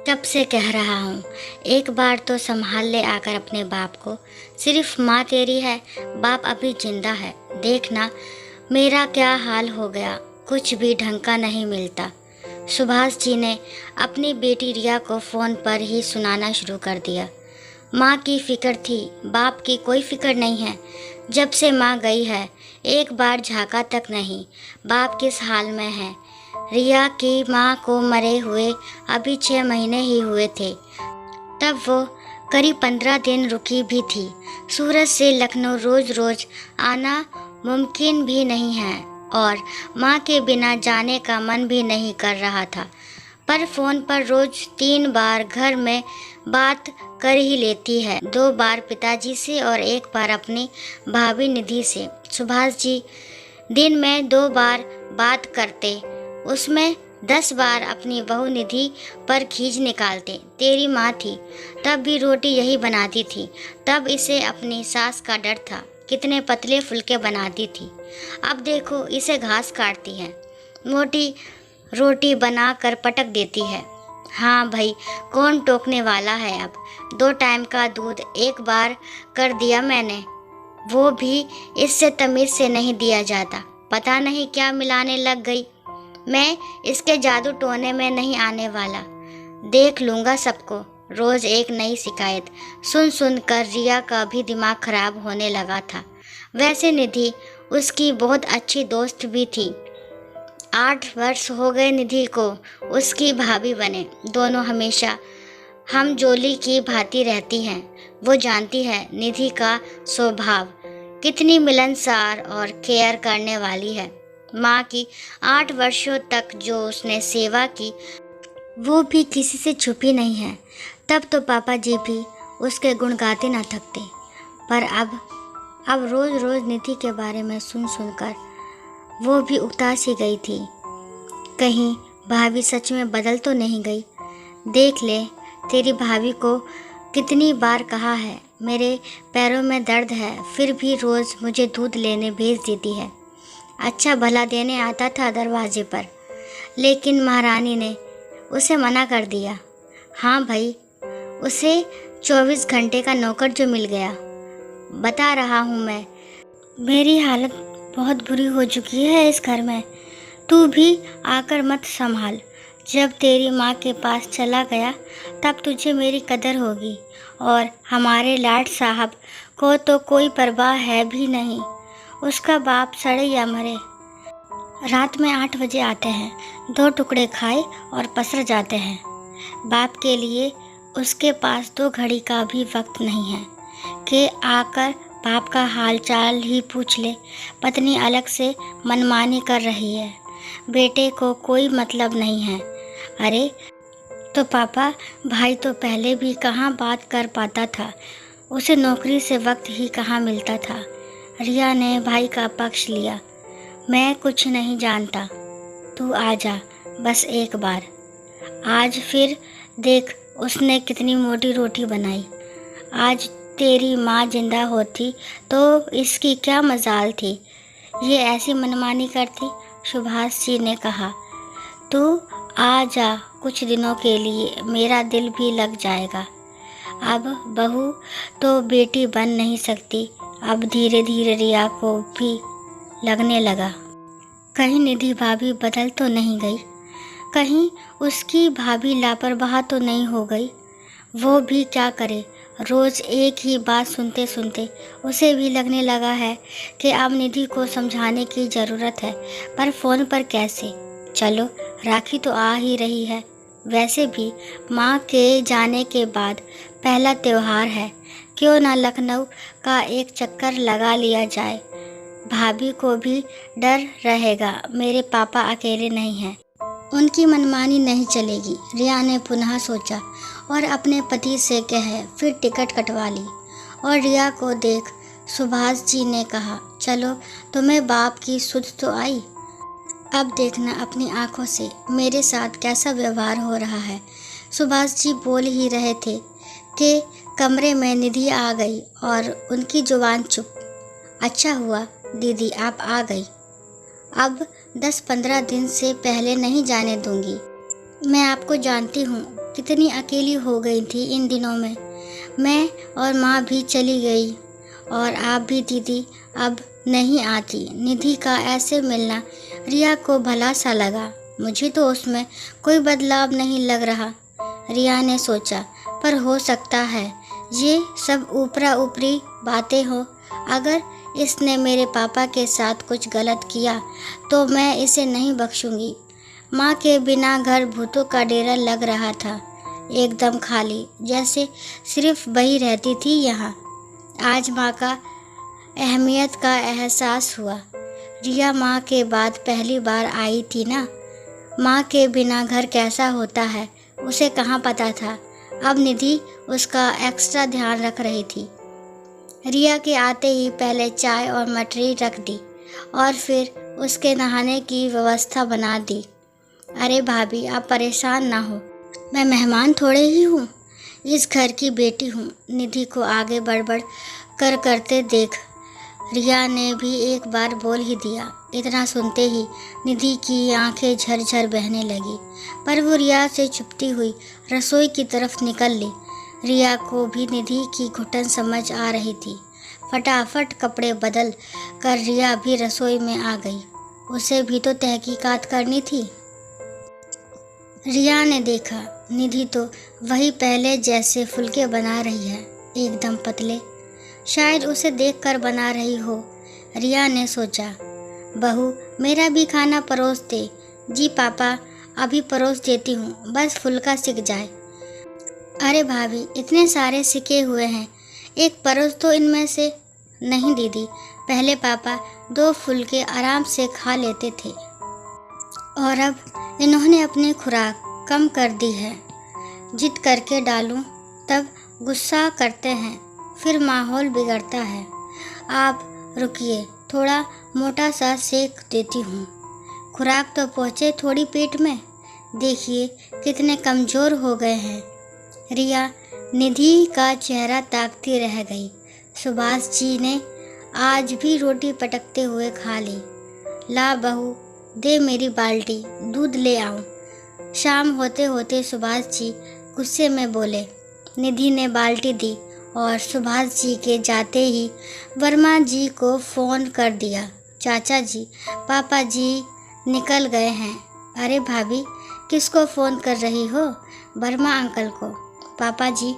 कब से कह रहा हूँ, एक बार तो संभाल ले आकर अपने बाप को। सिर्फ माँ तेरी है, बाप अभी जिंदा है। देखना मेरा क्या हाल हो गया, कुछ भी ढंग का नहीं मिलता। सुभाष जी ने अपनी बेटी रिया को फ़ोन पर ही सुनाना शुरू कर दिया। माँ की फ़िक्र थी, बाप की कोई फ़िक्र नहीं है। जब से माँ गई है, एक बार झाँका तक नहीं, बाप किस हाल में है। रिया की माँ को मरे हुए अभी 6 महीने ही हुए थे। तब वो करीब 15 दिन रुकी भी थी। सूरत से लखनऊ रोज़ रोज़ आना मुमकिन भी नहीं है और माँ के बिना जाने का मन भी नहीं कर रहा था। पर फ़ोन पर रोज़ 3 बार घर में बात कर ही लेती है। 2 बार पिताजी से और 1 बार अपनी भाभी निधि से। सुभाष जी दिन में 2 बार बात करते, उसमें 10 बार अपनी बहू निधि पर खींच निकालते। तेरी माँ थी तब भी रोटी यही बनाती थी, तब इसे अपनी सास का डर था, कितने पतले फुलके बनाती थी। अब देखो इसे घास काटती है, मोटी रोटी बनाकर पटक देती है। हाँ भाई, कौन टोकने वाला है। अब 2 टाइम का दूध 1 बार कर दिया मैंने, वो भी इससे तमीज़ से नहीं दिया जाता। पता नहीं क्या मिलाने लग गई। मैं इसके जादू टोने में नहीं आने वाला, देख लूँगा सबको। रोज़ एक नई शिकायत सुन सुन कर रिया का भी दिमाग खराब होने लगा था। वैसे निधि उसकी बहुत अच्छी दोस्त भी थी। 8 वर्ष हो गए निधि को उसकी भाभी बने। दोनों हमेशा हम जोली की भांति रहती हैं। वो जानती है निधि का स्वभाव कितनी मिलनसार और केयर करने वाली है। माँ की 8 वर्षों तक जो उसने सेवा की वो भी किसी से छुपी नहीं है। तब तो पापा जी भी उसके गुण गाते ना थकते। पर अब रोज़ रोज़ निधि के बारे में सुन सुनकर वो भी उदास ही गई थी। कहीं भाभी सच में बदल तो नहीं गई। देख ले, तेरी भाभी को कितनी बार कहा है, मेरे पैरों में दर्द है, फिर भी रोज़ मुझे दूध लेने भेज देती है। अच्छा भला देने आता था दरवाजे पर, लेकिन महारानी ने उसे मना कर दिया। हाँ भाई, उसे 24 घंटे का नौकर जो मिल गया। बता रहा हूँ मैं, मेरी हालत बहुत बुरी हो चुकी है इस घर में। तू भी आकर मत संभाल। जब तेरी माँ के पास चला गया तब तुझे मेरी कदर होगी। और हमारे लाड साहब को तो कोई परवाह है भी नहीं, उसका बाप सड़े या मरे। रात में 8 बजे आते हैं, 2 टुकड़े खाए और पसर जाते हैं। बाप के लिए उसके पास 2 घड़ी का भी वक्त नहीं है कि आकर बाप का हाल चाल ही पूछ ले। पत्नी अलग से मनमानी कर रही है, बेटे को कोई मतलब नहीं है। अरे तो पापा, भाई तो पहले भी कहाँ बात कर पाता था, उसे नौकरी से वक्त ही कहाँ मिलता था। रिया ने भाई का पक्ष लिया। मैं कुछ नहीं जानता, तू आ जा बस एक बार। आज फिर देख उसने कितनी मोटी रोटी बनाई। आज तेरी माँ जिंदा होती तो इसकी क्या मजाल थी, ये ऐसी मनमानी करती। सुभाष जी ने कहा, तू आ जा, कुछ दिनों के लिए मेरा दिल भी लग जाएगा। अब बहू तो बेटी बन नहीं सकती। अब धीरे धीरे रिया को भी लगने लगा, कहीं निधि भाभी बदल तो नहीं गई, कहीं उसकी भाभी लापरवाह तो नहीं हो गई। वो भी क्या करे, रोज़ एक ही बात सुनते सुनते उसे भी लगने लगा है कि अब निधि को समझाने की ज़रूरत है। पर फ़ोन पर कैसे? चलो, राखी तो आ ही रही है। वैसे भी माँ के जाने के बाद पहला त्यौहार है, क्यों ना लखनऊ का एक चक्कर लगा लिया जाए। भाभी को भी डर रहेगा, मेरे पापा अकेले नहीं हैं, उनकी मनमानी नहीं चलेगी। रिया ने पुनः सोचा और अपने पति से कहे फिर टिकट कटवा ली। और रिया को देख सुभाष जी ने कहा, चलो तुम्हें बाप की सुध तो आई। अब देखना अपनी आंखों से मेरे साथ कैसा व्यवहार हो रहा है। सुभाष जी बोल ही रहे थे कि कमरे में निधि आ गई और उनकी जुबान चुप। अच्छा हुआ दीदी आप आ गई, अब 10-15 दिन से पहले नहीं जाने दूंगी। मैं आपको जानती हूँ, कितनी अकेली हो गई थी इन दिनों में। मैं और माँ भी चली गई और आप भी दीदी अब नहीं आती। निधि का ऐसे मिलना रिया को भला सा लगा। मुझे तो उसमें कोई बदलाव नहीं लग रहा, रिया ने सोचा। पर हो सकता है ये सब ऊपरा ऊपरी बातें हो। अगर इसने मेरे पापा के साथ कुछ गलत किया तो मैं इसे नहीं बख्शूंगी। माँ के बिना घर भूतों का डेरा लग रहा था, एकदम खाली, जैसे सिर्फ वही रहती थी यहाँ। आज माँ का अहमियत का एहसास हुआ। रिया माँ के बाद पहली बार आई थी ना। माँ के बिना घर कैसा होता है उसे कहाँ पता था। अब निधि उसका एक्स्ट्रा ध्यान रख रही थी। रिया के आते ही पहले चाय और मटरी रख दी और फिर उसके नहाने की व्यवस्था बना दी। अरे भाभी, आप परेशान ना हो, मैं मेहमान थोड़े ही हूँ, इस घर की बेटी हूँ। निधि को आगे बड़बड़ करते देख रिया ने भी एक बार बोल ही दिया। इतना सुनते ही निधि की आंखें झरझर बहने लगी, पर वो रिया से छुपती हुई रसोई की तरफ निकल ली। रिया को भी निधि की घुटन समझ आ रही थी। फटाफट कपड़े बदल कर रिया भी रसोई में आ गई। उसे भी तो तहकीकात करनी थी। रिया ने देखा निधि तो वही पहले जैसे फुलके बना रही है, एकदम पतले। शायद उसे देखकर बना रही हो। रिया ने सोचा, बहू मेरा भी खाना परोस दे। जी पापा, अभी परोस देती हूँ, बस फुलका सिक जाए। अरे भाभी, इतने सारे सिके हुए हैं, एक परोस तो इनमें से। नहीं दीदी, पहले पापा 2 फुलके आराम से खा लेते थे और अब इन्होंने अपनी खुराक कम कर दी है। जिद करके डालूं तब गुस्सा करते हैं, फिर माहौल बिगड़ता है। आप रुकिए, थोड़ा मोटा सा सेक देती हूँ, खुराक तो पहुँचे थोड़ी पेट में। देखिए कितने कमज़ोर हो गए हैं। रिया निधि का चेहरा ताकती रह गई। सुभाष जी ने आज भी रोटी पटकते हुए खा ली। ला बहू, दे मेरी बाल्टी, दूध ले आऊं। शाम होते होते सुभाष जी गुस्से में बोले। निधि ने बाल्टी दी और सुभाष जी के जाते ही वर्मा जी को फ़ोन कर दिया। चाचा जी, पापा जी निकल गए हैं। अरे भाभी, किसको फ़ोन कर रही हो? वर्मा अंकल को। पापा जी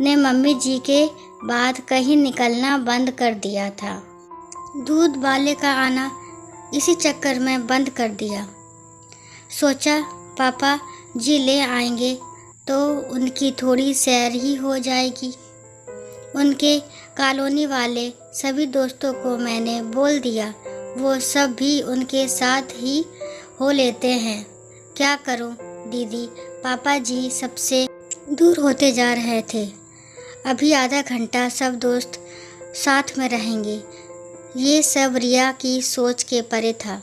ने मम्मी जी के बाद कहीं निकलना बंद कर दिया था। दूध वाले का आना इसी चक्कर में बंद कर दिया। सोचा पापा जी ले आएंगे तो उनकी थोड़ी सैर ही हो जाएगी। उनके कॉलोनी वाले सभी दोस्तों को मैंने बोल दिया, वो सब भी उनके साथ ही हो लेते हैं। क्या करूं दीदी, पापा जी सबसे दूर होते जा रहे थे। अभी आधा घंटा सब दोस्त साथ में रहेंगे। ये सब रिया की सोच के परे था।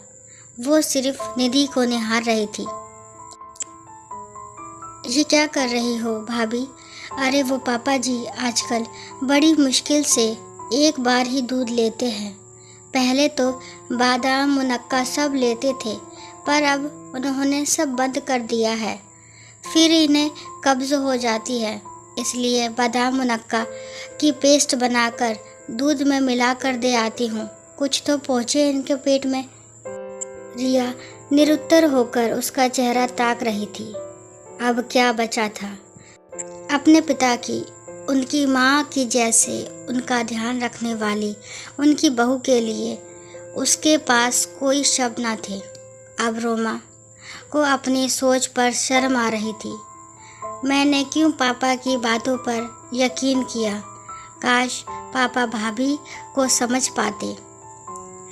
वो सिर्फ निधि को निहार रही थी। ये क्या कर रही हो भाभी? अरे वो पापा जी आजकल बड़ी मुश्किल से एक बार ही दूध लेते हैं। पहले तो बादाम मुनक्का सब लेते थे, पर अब उन्होंने सब बंद कर दिया है। फिर इन्हें कब्ज़ हो जाती है, इसलिए बादाम मुनक्का की पेस्ट बनाकर दूध में मिलाकर दे आती हूँ, कुछ तो पहुँचे इनके पेट में। रिया निरुत्तर होकर उसका चेहरा ताक रही थी। अब क्या बचा था? अपने पिता की, उनकी माँ की जैसे उनका ध्यान रखने वाली उनकी बहू के लिए उसके पास कोई शब्द न थे। अब रोमा को अपनी सोच पर शर्म आ रही थी। मैंने क्यों पापा की बातों पर यकीन किया? काश पापा भाभी को समझ पाते।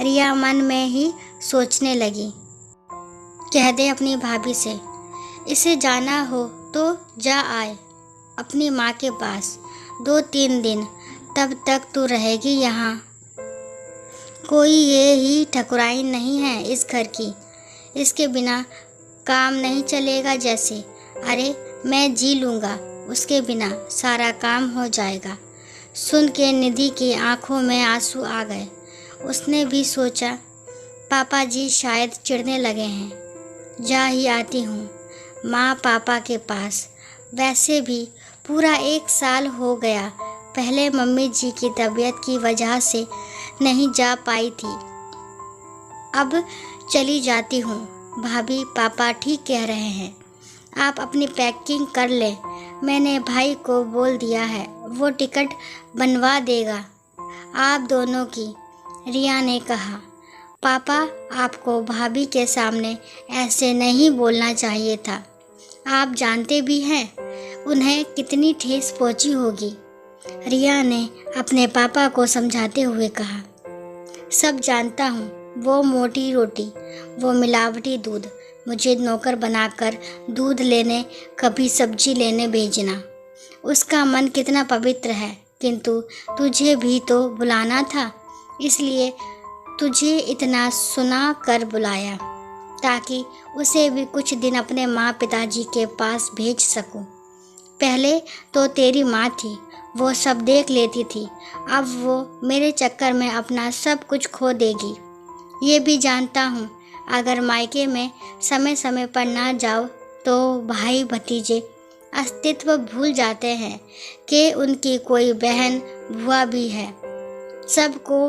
रिया मन में ही सोचने लगी। कह दे अपनी भाभी से, इसे जाना हो तो जा आए अपनी माँ के पास 2-3 दिन, तब तक तू रहेगी यहाँ। कोई ये ही ठकुराई नहीं है इस घर की, इसके बिना काम नहीं चलेगा जैसे। अरे मैं जी लूँगा, उसके बिना सारा काम हो जाएगा। सुन के निधि की आंखों में आंसू आ गए। उसने भी सोचा पापा जी शायद चिढ़ने लगे हैं। जा ही आती हूँ माँ पापा के पास, वैसे भी पूरा 1 साल हो गया। पहले मम्मी जी की तबीयत की वजह से नहीं जा पाई थी, अब चली जाती हूँ। भाभी, पापा ठीक कह रहे हैं, आप अपनी पैकिंग कर लें। मैंने भाई को बोल दिया है, वो टिकट बनवा देगा आप दोनों की। रिया ने कहा, पापा, आपको भाभी के सामने ऐसे नहीं बोलना चाहिए था। आप जानते भी हैं उन्हें कितनी ठेस पहुंची होगी। रिया ने अपने पापा को समझाते हुए कहा, सब जानता हूँ, वो मोटी रोटी, वो मिलावटी दूध, मुझे नौकर बनाकर दूध लेने, कभी सब्जी लेने भेजना। उसका मन कितना पवित्र है, किंतु तुझे भी तो बुलाना था, इसलिए तुझे इतना सुना कर बुलाया, ताकि उसे भी कुछ दिन अपने माँ पिताजी के पास भेज सकूं। पहले तो तेरी माँ थी, वो सब देख लेती थी, अब वो मेरे चक्कर में अपना सब कुछ खो देगी। ये भी जानता हूँ, अगर मायके में समय समय पर ना जाओ तो भाई भतीजे अस्तित्व भूल जाते हैं कि उनकी कोई बहन बुआ भी है। सबको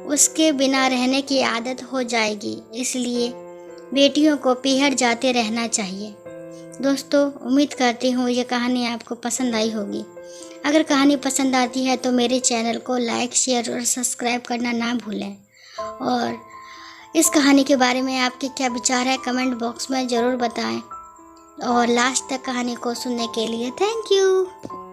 उसके बिना रहने की आदत हो जाएगी, इसलिए बेटियों को पिहर जाते रहना चाहिए। दोस्तों, उम्मीद करती हूँ ये कहानी आपको पसंद आई होगी। अगर कहानी पसंद आती है तो मेरे चैनल को लाइक, शेयर और सब्सक्राइब करना ना भूलें। और इस कहानी के बारे में आपके क्या विचार है कमेंट बॉक्स में ज़रूर बताएं। और लास्ट तक कहानी को सुनने के लिए थैंक यू।